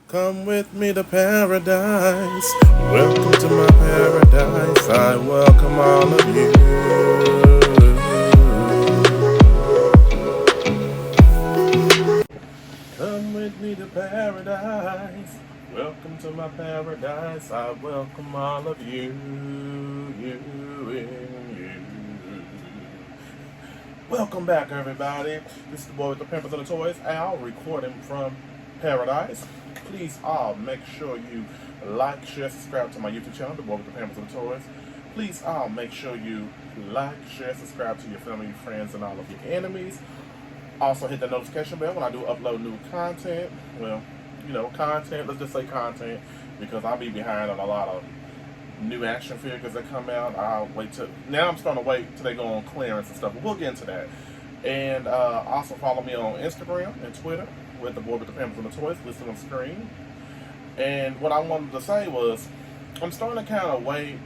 Come with me to paradise. Welcome to my paradise. I welcome all of you. Come with me to paradise. Welcome to my paradise. I welcome all of you. You and you. Welcome back, everybody. This is the boy with the pimpers and the toys, Al, recording from Paradise. Please all make sure you like, share, subscribe to my YouTube channel, the boy with the pimpers and the toys. Please all make sure you like, share, subscribe to your family, your friends, and all of your enemies. Also hit the notification bell when I do upload new content. Well, content. Let's just say content because I'll be behind on a lot of new action figures that come out. I'll wait till now. I'm starting to wait till they go on clearance and stuff, but we'll get into that. And also follow me on Instagram and Twitter with the boy with the pampers and the toys listed on the screen. And what I wanted to say was, I'm starting to kind of wait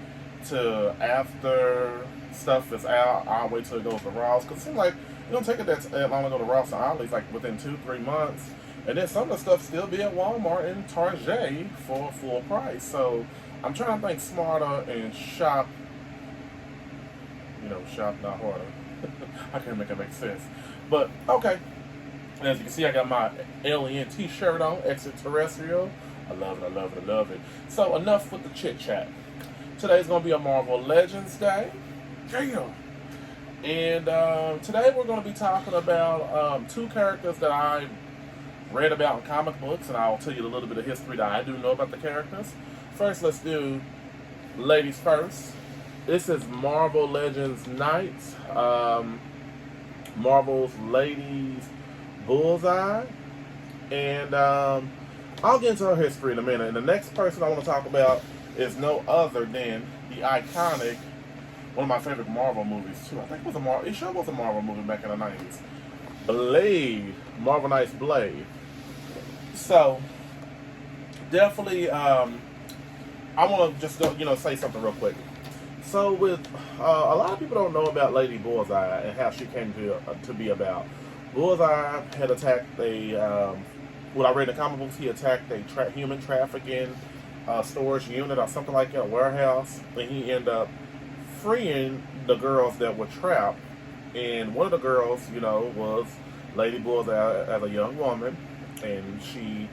till after stuff is out. I'll wait till it goes to Ross because it seems like it don't take it that long to go to Ross and Ollie's, like within 2-3 months. And then some of the stuff still be at Walmart and Target for full price. So I'm trying to think smarter and shop, shop not harder. I can't make it make sense. But, okay. As you can see, I got my alien t-shirt on, extraterrestrial. I love it, I love it, I love it. So, enough with the chit-chat. Today's going to be a Marvel Legends Day. Damn! And today we're going to be talking about two characters that I read about in comic books, and I'll tell you a little bit of history that I do know about the characters. First, let's do ladies first. This is Marvel Legends Nights. Marvel's Ladies Bullseye. And I'll get into her history in a minute. And the next person I want to talk about is no other than the iconic, one of my favorite Marvel movies too. I think it sure was a Marvel movie back in the 90s. Blade. Marvel Knights Blade. So, definitely, I want to just go, say something real quick. So, with a lot of people don't know about Lady Bullseye and how she came to be about. Bullseye had attacked what I read in the comic books, he attacked a human trafficking storage unit or something like that, a warehouse, and he ended up freeing the girls that were trapped. And one of the girls, was Lady Bullseye as a young woman, and she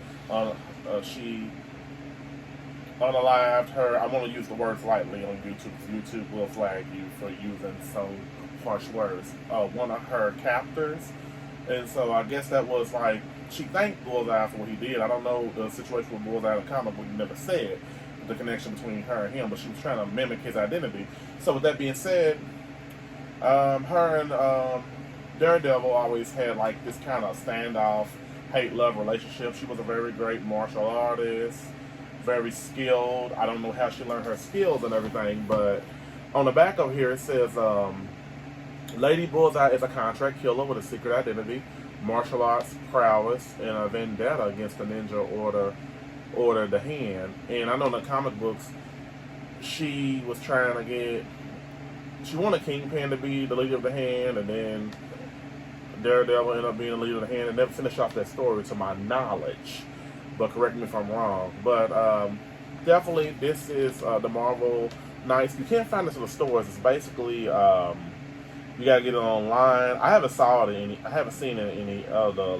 unalived her. I want to use the words lightly on YouTube. YouTube will flag you for using some harsh words. One of her captors, and so I guess that was like she thanked Bullseye for what he did. I don't know the situation with Bullseye in the comic book. He never said the connection between her and him, but she was trying to mimic his identity. So with that being said, her and Daredevil always had like this kind of standoff, hate-love relationship. She was a very great martial artist, very skilled. I don't know how she learned her skills and everything, but on the back of here it says, Lady Bullseye is a contract killer with a secret identity, martial arts prowess, and a vendetta against the Ninja Order the Hand. And I know in the comic books, she was trying to she wanted Kingpin to be the leader of the Hand, and then Daredevil ended up being the leader of the Hand, and never finished off that story to my knowledge. But correct me if I'm wrong. But definitely, this is the Marvel Knights. You can't find this in the stores. It's basically you gotta get it online. I haven't seen it in any of the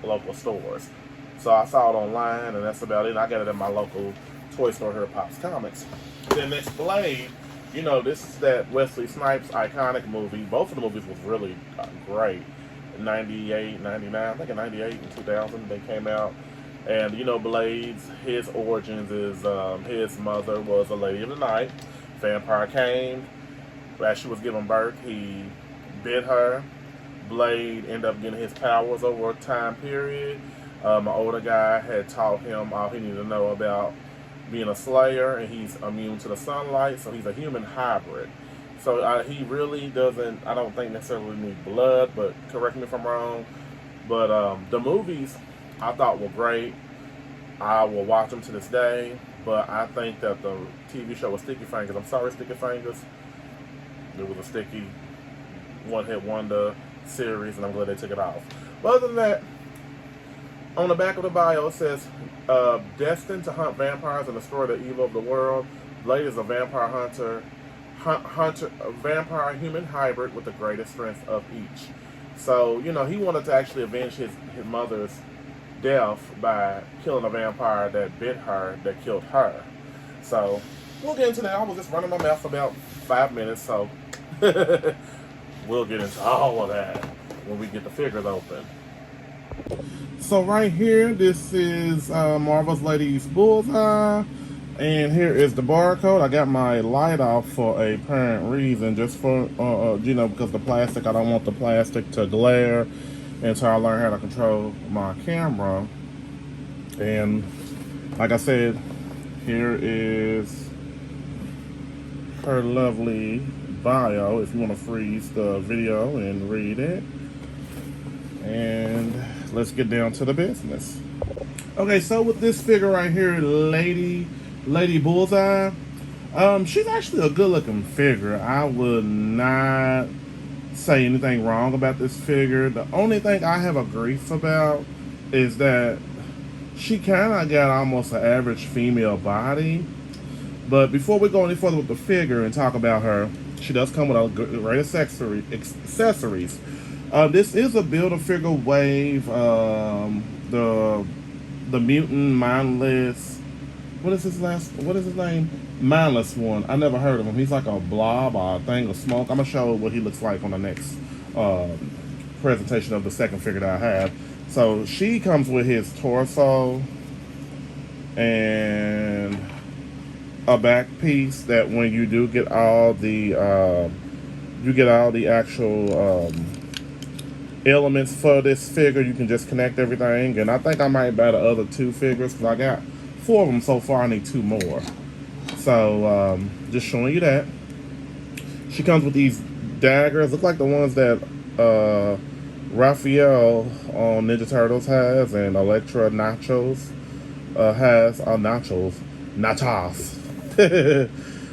local stores. So I saw it online, and that's about it. I got it in my local toy store here at Pops Comics. Then next Blade. This is that Wesley Snipes iconic movie. Both of the movies was really great. 98, 99, I think in 98 and 2000 they came out. And Blade's, his origins is his mother was a lady of the night. Vampire came. As she was giving birth, he bit her. Blade ended up getting his powers over a time period. My older guy had taught him all he needed to know about being a slayer, and he's immune to the sunlight, so he's a human hybrid. So he really doesn't, I don't think necessarily need blood, but correct me if I'm wrong. But the movies I thought were great. I will watch them to this day, but I think that the TV show was Sticky Fingers. I'm sorry, Sticky Fingers. It was a sticky one-hit wonder series, and I'm glad they took it off. But other than that, On the back of the bio, it says, destined to hunt vampires and destroy the evil of the world, Blade is a vampire hunter, a vampire human hybrid with the greatest strength of each. So, you know, he wanted to actually avenge his mother's death by killing a vampire that bit her, that killed her. So, we'll get into that. I was just running my mouth for about 5 minutes, so we'll get into all of that when we get the figures open. So right here, this is Marvel's Ladies Bullseye, and here is the barcode. I got my light off for a apparent reason, just for you know, because the plastic, I don't want the plastic to glare until I learn how to control my camera. And like I said, here is her lovely bio if you want to freeze the video and read it. And let's get down to the business. Okay, so with this figure right here, Lady Bullseye, she's actually a good looking figure. I would not say anything wrong about this figure. The only thing I have a grief about is that she kind of got almost an average female body. But before we go any further with the figure and talk about her, she does come with a great accessories. This is a Build-A-Figure wave. The mutant mindless. What is his name? Mindless one. I never heard of him. He's like a blob or a thing of smoke. I'm gonna show what he looks like on the next presentation of the second figure that I have. So she comes with his torso and a back piece that when you do get all the actual elements for this figure, you can just connect everything. And I think I might buy the other 2 figures because I got 4 of them so far. I need 2 more. So just showing you that. She comes with these daggers. Look like the ones that Raphael on Ninja Turtles has, and Electra Nachos has. Nachos.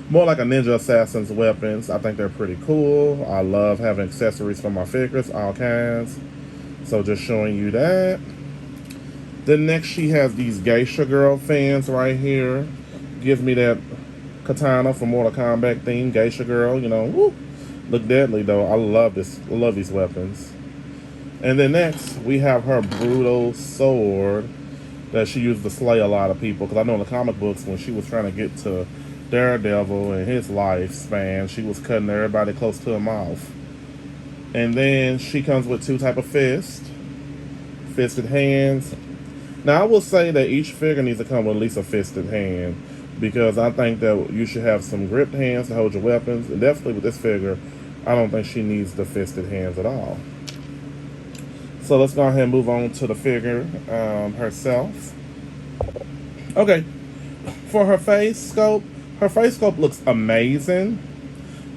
More like a Ninja Assassin's weapons. I think they're pretty cool. I love having accessories for my figures, all kinds. So just showing you that. Then next she has these Geisha Girl fans right here. Gives me that katana from Mortal Kombat theme. Geisha Girl, you know, woo, look deadly though. I love this. I love these weapons. And then next we have her brutal sword that she used to slay a lot of people. Because I know in the comic books when she was trying to get to Daredevil in his lifespan, she was cutting everybody close to her mouth. And then she comes with 2 type of fisted hands. Now I will say that each figure needs to come with at least a fisted hand, because I think that you should have some gripped hands to hold your weapons. And definitely with this figure, I don't think she needs the fisted hands at all. So let's go ahead and move on to the figure herself. Okay, for her face sculpt looks amazing.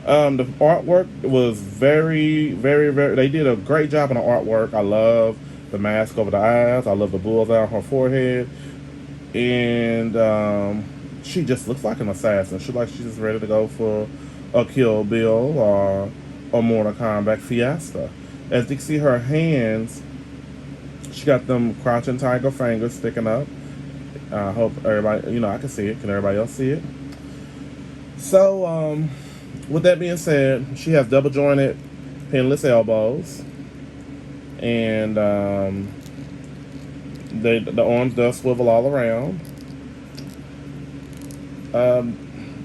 The artwork was very, very, very, they did a great job on the artwork. I love the mask over the eyes. I love the bullseye on her forehead. And she just looks like an assassin. She looks like she's just ready to go for a Kill Bill or a Mortal Kombat Fiesta. As you can see, her hands, she got them crouching tiger fingers sticking up. I hope everybody, you know, I can see it. Can everybody else see it? So, with that being said, she has double jointed pinless elbows. And the arms does swivel all around.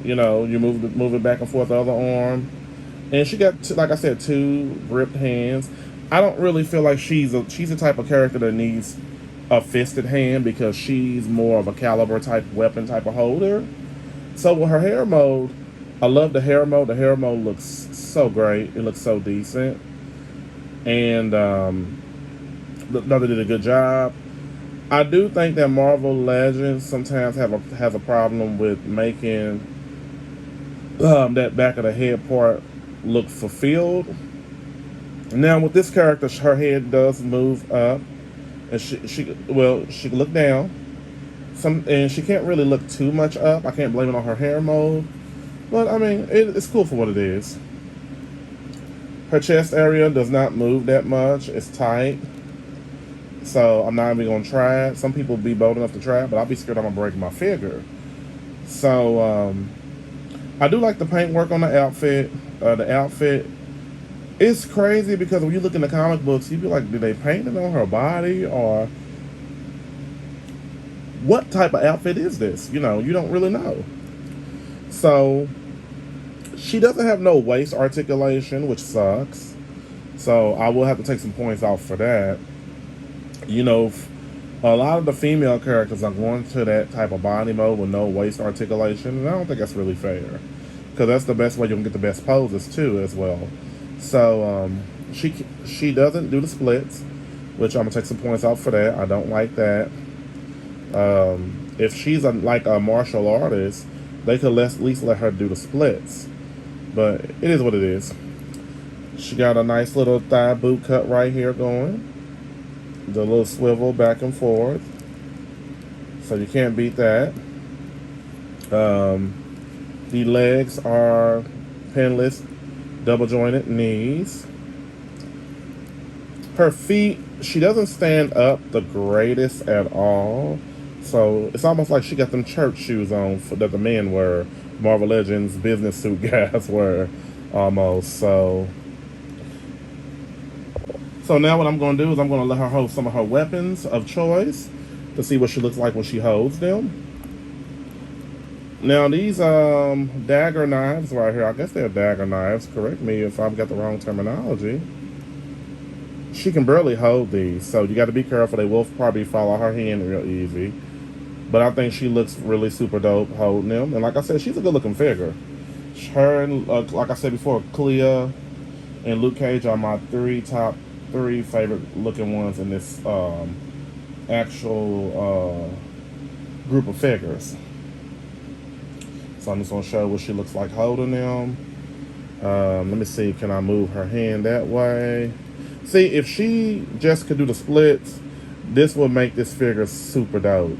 You know, you move it back and forth the other arm. And she got, like I said, 2 gripped hands. I don't really feel like she's the type of character that needs a fisted hand, because she's more of a caliber type weapon type of holder. So with her hair mode, I love the hair mode. The hair mode looks so great. It looks so decent. And they did a good job. I do think that Marvel Legends sometimes has a problem with making that back of the head part look fulfilled. Now with this character, her head does move up, and she can look down. And she can't really look too much up. I can't blame it on her hair mode, but I mean it's cool for what it is. Her chest area does not move that much. It's tight. So I'm not even gonna try it. Some people be bold enough to try it, but I'll be scared I'm gonna break my figure. So I do like the paintwork on the outfit. The outfit is crazy because when you look in the comic books, you be like, did they paint it on her body or what type of outfit is this? You know, you don't really know. So she doesn't have no waist articulation, which sucks. So I will have to take some points off for that. You know, a lot of the female characters are going to that type of body mode with no waist articulation, and I don't think that's really fair. Because that's the best way you can get the best poses too, as well. So she doesn't do the splits, which I'm gonna take some points off for that. I don't like that. If she's like a martial artist, they could at least let her do the splits. But it is what it is. She got a nice little thigh boot cut right here going. The little swivel back and forth. So you can't beat that. The legs are pinless, double jointed knees. Her feet, she doesn't stand up the greatest at all. So it's almost like she got them church shoes on that the men wear. Marvel Legends business suit guys wear almost. So now what I'm going to do is I'm going to let her hold some of her weapons of choice to see what she looks like when she holds them. Now these dagger knives right here, I guess they're dagger knives. Correct me if I've got the wrong terminology. She can barely hold these, so you got to be careful. They will probably fall out her hand real easy. But I think she looks really super dope holding them. And like I said, she's a good looking figure. Her and, like I said before, Clea and Luke Cage are my top three favorite looking ones in this actual group of figures. So I'm just going to show what she looks like holding them. Let me see, can I move her hand that way? See, if she just could do the splits, this would make this figure super dope.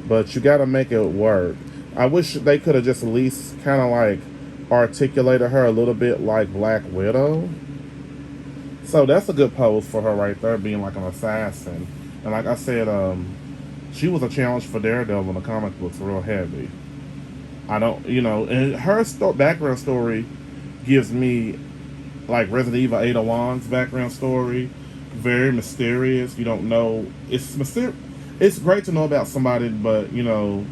But you got to make it work. I wish they could have just at least kind of like articulated her a little bit like Black Widow. So that's a good pose for her right there, being like an assassin. And like I said, she was a challenge for Daredevil in the comic books, real heavy. I don't, you know, and her background story gives me like Resident Evil Ada Wong's background story. Very mysterious. You don't know. It's mysterious. It's great to know about somebody, but, you know,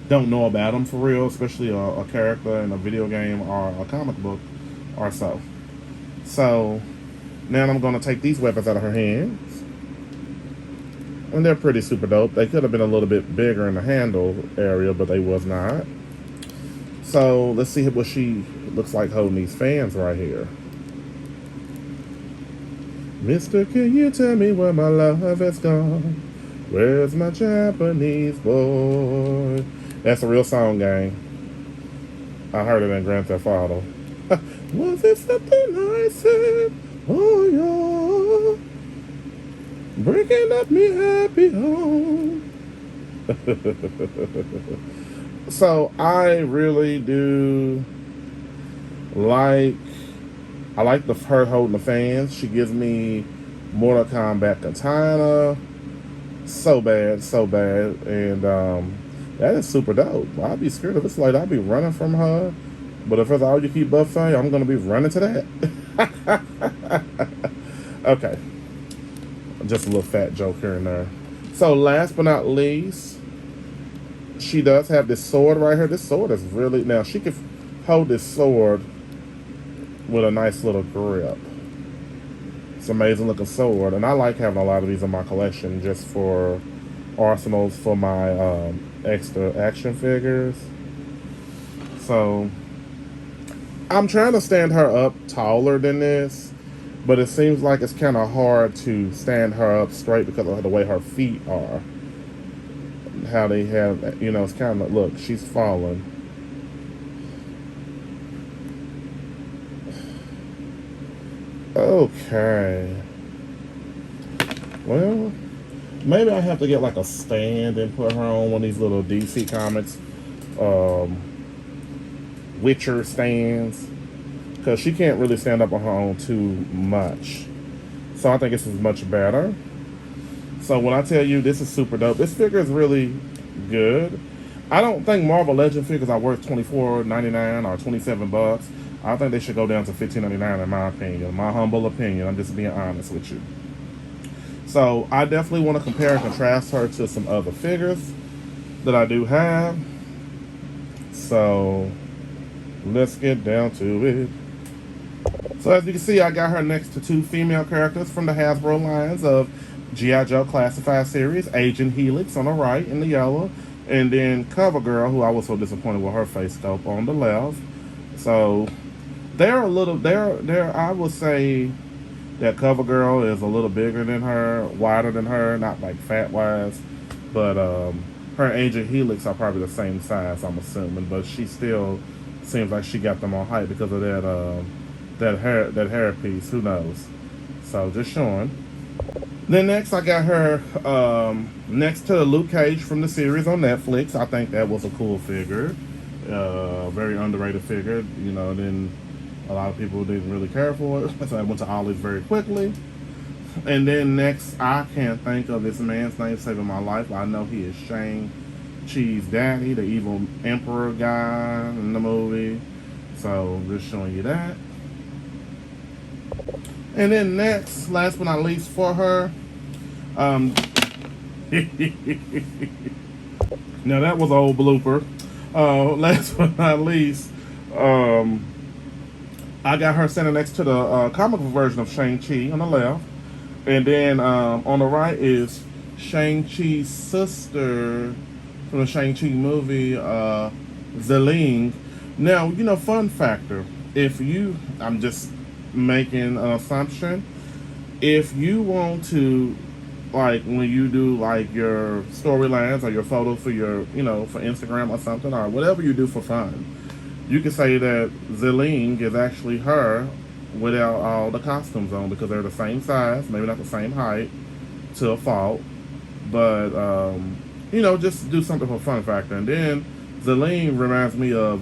don't know about them for real, especially a character in a video game or a comic book or so. So, now I'm going to take these weapons out of her hands. And they're pretty super dope. They could have been a little bit bigger in the handle area, but they was not. So, let's see what she looks like holding these fans right here. Mister, can you tell me where my love has gone? Where's my Japanese boy? That's a real song, gang. I heard it in Grand Theft Auto. Was it something I said? Oh, yeah. Breaking up me happy home. So, I really do like... I like her holding the fans. She gives me Mortal Kombat Katana. So bad. And that is super dope. I'd be scared if it's like I'd be running from her. But if it's all you keep buffet, I'm going to be running to that. Okay. Just a little fat joke here and there. So last but not least, she does have this sword right here. This sword is really... Now, she can hold this sword with a nice little grip. It's an amazing looking sword, and I like having a lot of these in my collection just for arsenals for my extra action figures. So I'm trying to stand her up taller than this, but it seems like it's kind of hard to stand her up straight because of the way her feet are. How they have, you know, it's kind of, look, she's falling. Okay. Well, maybe I have to get like a stand and put her on one of these little DC Comics Witcher stands, because she can't really stand up on her own too much. So I think this is much better. So when I tell you this is super dope, this figure is really good. I don't think Marvel Legend figures are worth $24.99 or $27. I think they should go down to $15.99 in my opinion. My humble opinion. I'm just being honest with you. So I definitely want to compare and contrast her to some other figures that I do have. So let's get down to it. So as you can see, I got her next to two female characters from the Hasbro lines of G.I. Joe Classified Series, Agent Helix on the right in the yellow, and then CoverGirl, who I was so disappointed with her face sculpt, on the left. So I would say that CoverGirl is a little bigger than her, wider than her, not like fat wise, but her Agent Helix are probably the same size, I'm assuming, but she still seems like she got them on height because of that hair piece. Who knows? So just showing. Then next I got her next to Luke Cage from the series on Netflix. I think that was a cool figure, very underrated figure. You know, then a lot of people didn't really care for it, so I went to Ollie's very quickly. And then next, I can't think of this man's name saving my life. I know he is Shang-Chi's daddy, the evil emperor guy in the movie. So just showing you that. And then next, last but not least for her, now that was an old blooper. Last but not least, I got her standing next to the comic book version of Shang-Chi on the left. And then on the right is Shang-Chi's sister from the Shang-Chi movie, Zeling. Now, you know, fun factor. I'm just making an assumption. If you want to, like, when you do, like, your storylines or your photos for your, you know, for Instagram or something, or whatever you do for fun, you can say that Zeling is actually her without all the costumes on, because they're the same size, maybe not the same height to a fault, but you know, just do something for fun factor. And then Zeline reminds me of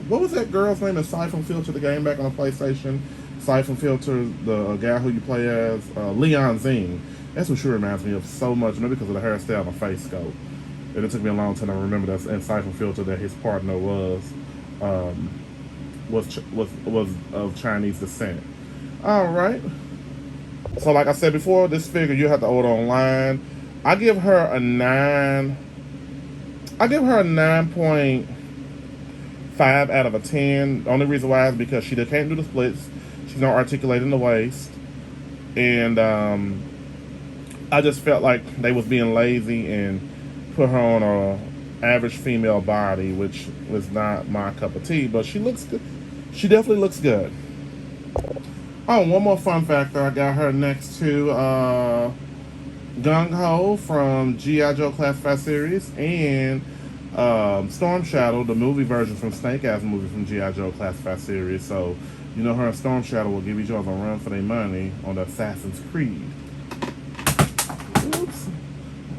what was that girl's name in Siphon Filter, the game back on the PlayStation? Siphon Filter, the guy who you play as, Leon Zing. That's what she reminds me of so much, maybe because of the hairstyle and the face scope. And it took me a long time to remember that in Siphon Filter that his partner was of Chinese descent. All right. So like I said before, this figure you have to order online. I give her a 9.5 out of a 10. The only reason why is because she can't do the splits. She's not articulated in the waist, and I just felt like they was being lazy and put her on a average female body, which was not my cup of tea. But she looks good. She definitely looks good. Oh, one more fun factor. I got her next to Gung Ho from G.I. Joe Classified Series and Storm Shadow, the movie version from Snake Eyes movie from G.I. Joe Classified Series. So, you know, her and Storm Shadow will give each other a run for their money on the Assassin's Creed. Oops.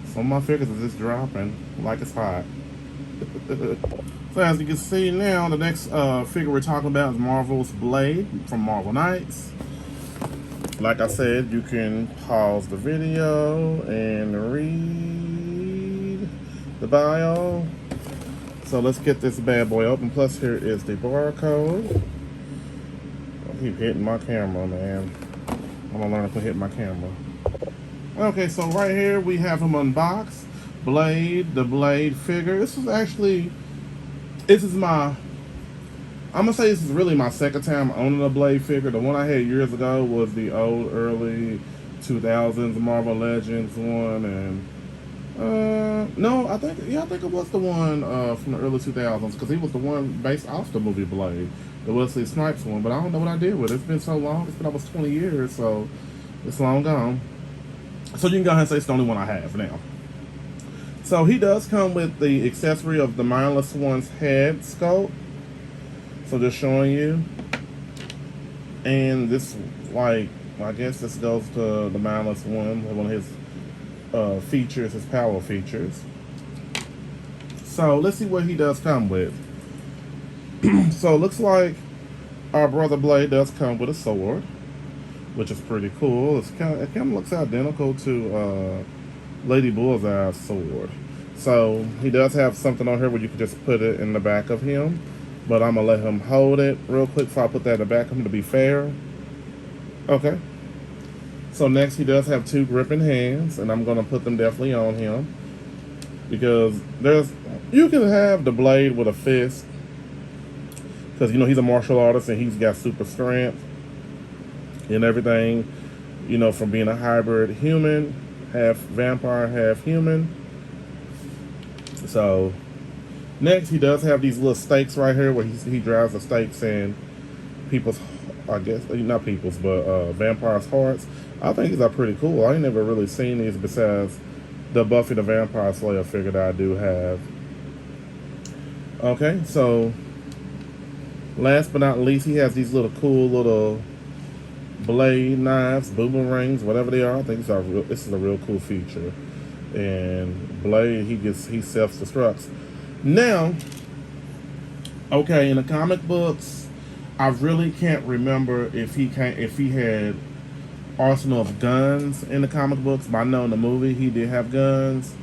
Some of my figures are just dropping like it's hot. So as you can see now, the next figure we're talking about is Marvel's Blade from Marvel Knights. Like I said, you can pause the video and read the bio. So let's get this bad boy open. Plus here is the barcode. I keep hitting my camera, man. I'm gonna learn to quit hitting my camera. Okay, so right here we have him unboxed. Blade, the Blade figure. This is my, I'm gonna say this is really my second time owning a Blade figure. The one I had years ago was the old early 2000s Marvel Legends one, and no, I think it was the one from the early 2000s, because he was the one based off the movie Blade, the Wesley Snipes one. But I don't know what I did with it. It's been so long. It's been almost 20 years, so it's long gone. So you can go ahead and say it's the only one I have now. So he does come with the accessory of the Mindless One's head sculpt. So just showing you. And this, like, I guess this goes to the Mindless One of his features, his power features. So let's see what he does come with. So it looks like our brother Blade does come with a sword. which is pretty cool. It kind of looks identical to Lady Bullseye's sword. So he does have something on here where you can just put it in the back of him. But I'm going to let him hold it real quick before I put that in the back of him to be fair. Okay. So next he does have two gripping hands, and I'm going to put them definitely on him. Because you can have the blade with a fist. Because, he's a martial artist and he's got super strength and everything. From being a hybrid human, half vampire, half human. So next, he does have these little stakes right here where he drives the stakes in people's, I guess, not people's, but vampires' hearts. I think these are pretty cool. I ain't never really seen these besides the Buffy the Vampire Slayer figure that I do have. Okay, so last but not least, he has these cool little blade knives, boomerangs, whatever they are. I think this is a real cool feature. And Blade, he self-destructs. Now, okay, in the comic books, I really can't remember if he had arsenal of guns in the comic books, but I know in the movie he did have guns.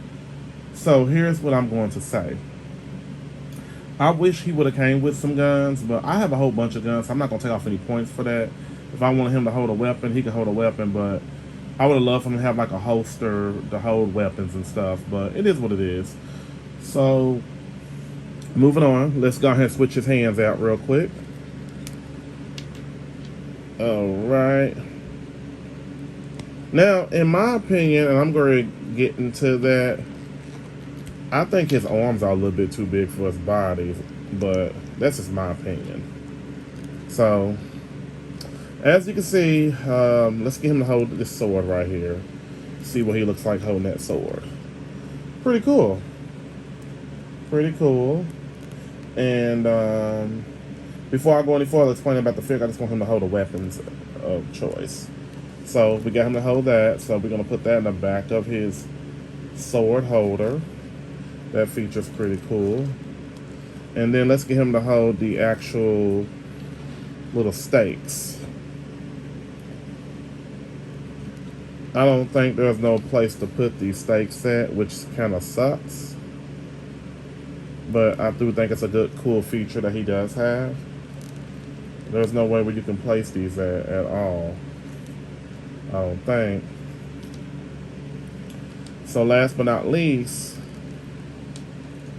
So here's what I'm going to say. I wish he would have came with some guns, but I have a whole bunch of guns, so I'm not going to take off any points for that. If I wanted him to hold a weapon, he could hold a weapon, but I would have loved for him to have like a holster to hold weapons and stuff, but it is what it is. So, moving on. Let's go ahead and switch his hands out real quick. Alright. Now, in my opinion, and I'm going to get into that, I think his arms are a little bit too big for his body, but that's just my opinion. So, as you can see, let's get him to hold this sword right here. See what he looks like holding that sword. Pretty cool. Pretty cool. And before I go any further explaining about the figure, I just want him to hold the weapons of choice. So we got him to hold that. So we're going to put that in the back of his sword holder. That feature's pretty cool. And then let's get him to hold the actual little stakes. I don't think there's no place to put these stakes at, which kind of sucks. But I do think it's a good, cool feature that he does have. There's no way where you can place these at all. I don't think. So last but not least,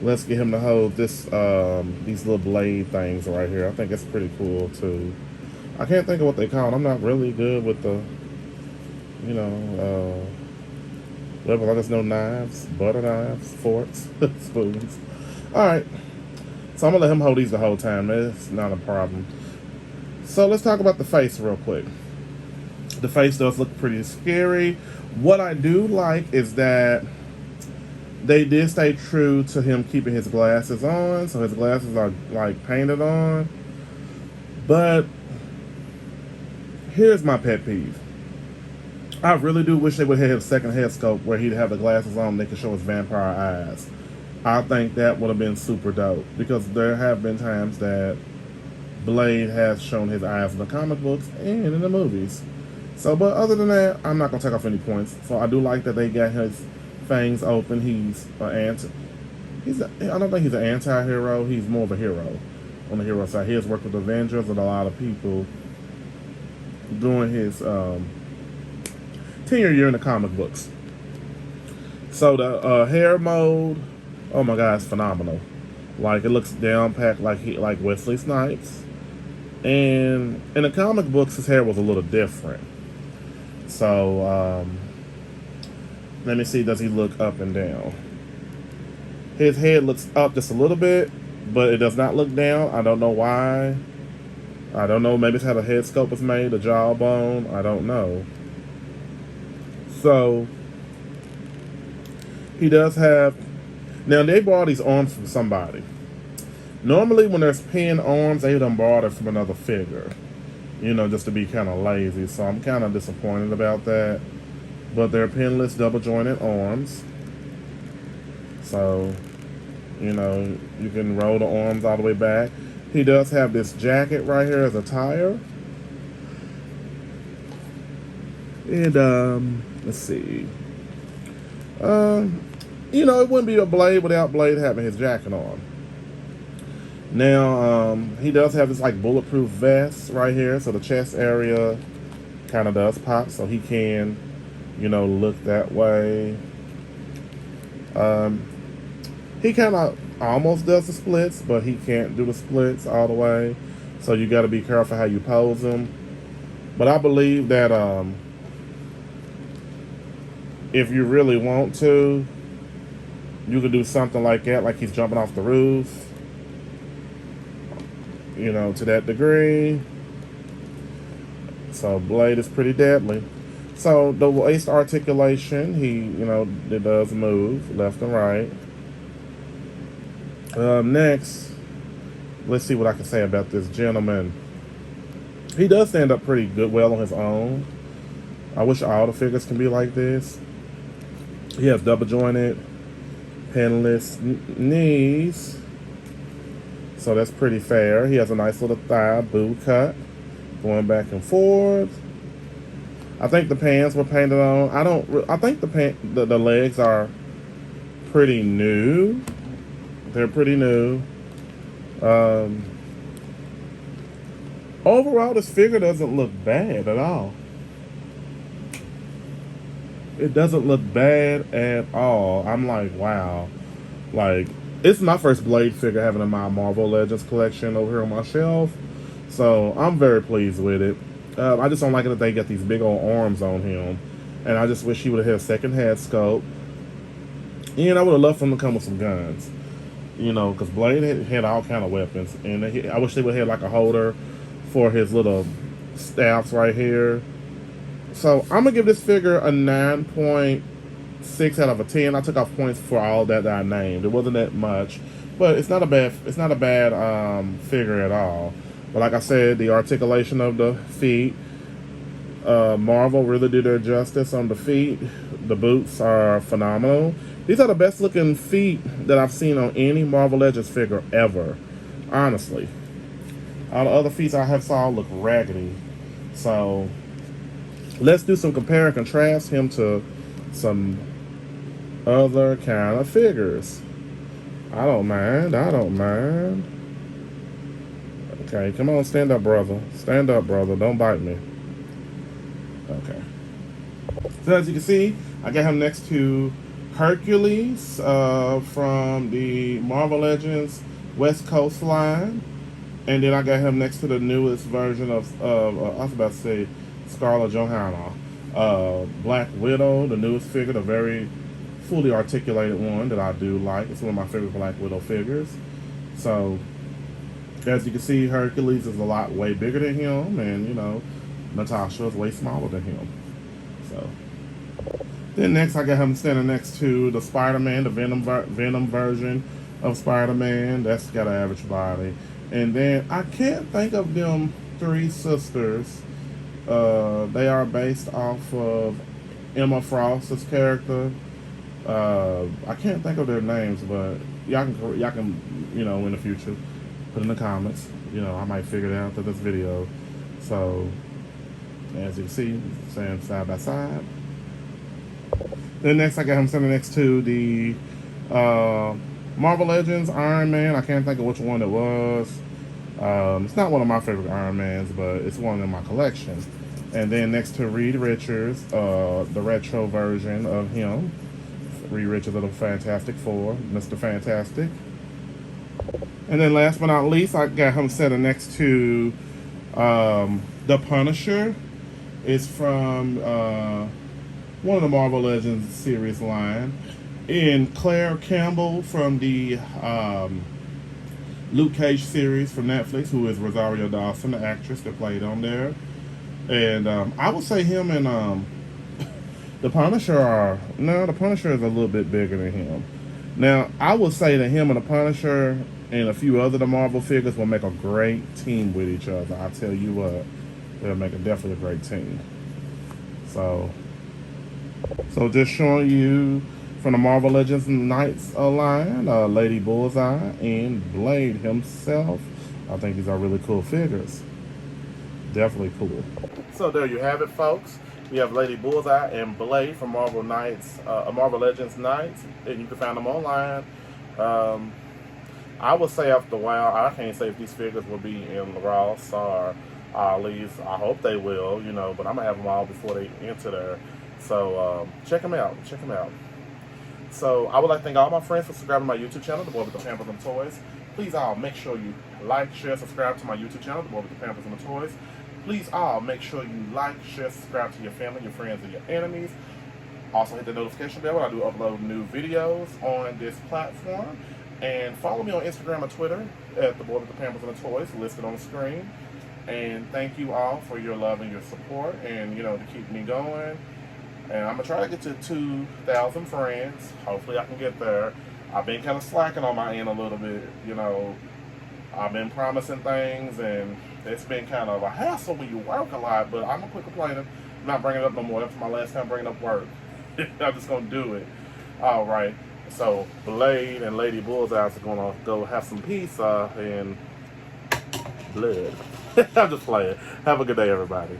let's get him to hold this, these little blade things right here. I think it's pretty cool too. I can't think of what they call it. I'm not really good with the, whatever. I just know knives, butter knives, forks, spoons. Alright. So I'm going to let him hold these the whole time. It's not a problem. So let's talk about the face real quick. The face does look pretty scary. What I do like is that they did stay true to him keeping his glasses on. So his glasses are like painted on. But here's my pet peeve. I really do wish they would have a second head sculpt where he'd have the glasses on and they could show his vampire eyes. I think that would have been super dope. Because there have been times that Blade has shown his eyes in the comic books and in the movies. So, but other than that, I'm not going to take off any points. So I do like that they got his fangs open. I don't think he's an anti-hero. He's more of a hero on the hero side. He has worked with Avengers and a lot of people during his tenure year in the comic books. So the hair mode, oh my god, it's phenomenal. Like, it looks down packed like Wesley Snipes. And in the comic books, his hair was a little different. So, let me see, does he look up and down? His head looks up just a little bit, but it does not look down. I don't know why. I don't know, maybe it's how the head sculpt was made, the jawbone, I don't know. So, he does have... Now, they bought these arms from somebody. Normally, when there's pinned arms, they done bought it from another figure. Just to be kind of lazy. So, I'm kind of disappointed about that. But they're pinless, double-jointed arms. So, you can roll the arms all the way back. He does have this jacket right here as a tire. And let's see. You know, it wouldn't be a Blade without Blade having his jacket on. Now, he does have this like bulletproof vest right here, so the chest area kind of does pop, so he can, you know, look that way. He kind of almost does the splits, but he can't do the splits all the way, so you got to be careful how you pose him. But I believe that if you really want to, you could do something like that, like he's jumping off the roof, you know, to that degree. So Blade is pretty deadly. So the waist articulation, he, you know, it does move left and right. Next, let's see what I can say about this gentleman. He does stand up pretty good, well on his own. I wish all the figures can be like this. He has double jointed, pinless knees, so that's pretty fair. He has a nice little thigh boot cut going back and forth. I think the pants were painted on. I think the legs are pretty new. They're pretty new. Overall, this figure doesn't look bad at all. It doesn't look bad at all. I'm like, wow. Like, it's my first Blade figure having in my Marvel Legends collection over here on my shelf. So, I'm very pleased with it. I just don't like it that they got these big old arms on him. And I just wish he would have had a second head sculpt. And I would have loved for him to come with some guns. You know, because Blade had all kind of weapons. And I wish they would have had like a holder for his little staffs right here. So I'm gonna give this figure a 9.6 out of a 10. I took off points for all that I named. It wasn't that much, but it's not a bad figure at all. But like I said, the articulation of the feet, Marvel really did their justice on the feet. The boots are phenomenal. These are the best looking feet that I've seen on any Marvel Legends figure ever. Honestly, all the other feet I have saw look raggedy. So let's do some compare and contrast him to some other kind of figures. I don't mind. Okay, come on, stand up, brother. Stand up, brother. Don't bite me. Okay. So as you can see, I got him next to Hercules from the Marvel Legends West Coast line. And then I got him next to the newest version of I was about to say Scarlett Johansson. Black Widow, the newest figure, the very fully articulated one that I do like. It's one of my favorite Black Widow figures. So, as you can see, Hercules is a lot way bigger than him, and you know, Natasha is way smaller than him. So, then next I got him standing next to the Spider-Man, the Venom version of Spider-Man. That's got an average body. And then I can't think of them three sisters. They are based off of Emma Frost's character. I can't think of their names, but y'all can, you know, in the future, put in the comments. You know, I might figure it out through this video. So, as you can see, standing side by side. Then next I got him standing next to the Marvel Legends Iron Man. I can't think of which one it was. It's not one of my favorite Iron Mans, but it's one in my collection. And then next to Reed Richards, the retro version of him. Reed Richards of the Fantastic Four, Mr. Fantastic. And then last but not least, I got him sitting next to the Punisher. It's from one of the Marvel Legends series line. And Claire Campbell from the Luke Cage series from Netflix, who is Rosario Dawson, the actress that played on there. And I would say him and the Punisher the Punisher is a little bit bigger than him. Now, I would say that him and the Punisher and a few other the Marvel figures will make a great team with each other. I tell you what, they'll make definitely a great team. So just showing you from the Marvel Legends Knights line, Lady Bullseye and Blade himself. I think these are really cool figures. Definitely cool. So there you have it, folks. We have Lady Bullseye and Blade from Marvel Knights, Marvel Legends Knights, and you can find them online. I would say after a while, I can't say if these figures will be in Ross or Ollie's. I hope they will, you know, but I'm gonna have them all before they enter there. So check them out. Check them out. So I would like to thank all my friends for subscribing to my YouTube channel, The Boy with the Pampers and the Toys. Please all make sure you like, share, subscribe to my YouTube channel, The Boy with the Pampers and the Toys. Please all make sure you like, share, subscribe to your family, your friends, and your enemies. Also hit the notification bell when I do upload new videos on this platform. And follow me on Instagram and Twitter at The Boy with the Pampers and the Toys, listed on the screen. And thank you all for your love and your support, and you know, to keep me going. And I'm gonna try to get to 2,000 friends. Hopefully I can get there. I've been kind of slacking on my end a little bit, you know. I've been promising things, and it's been kind of a hassle when you work a lot, but I'm gonna quit complaining. I'm not bringing it up no more. That's my last time bringing up work. I'm just gonna do it. All right. So Blade and Lady Bullseye are gonna go have some pizza and blood. I'm just playing. Have a good day, everybody.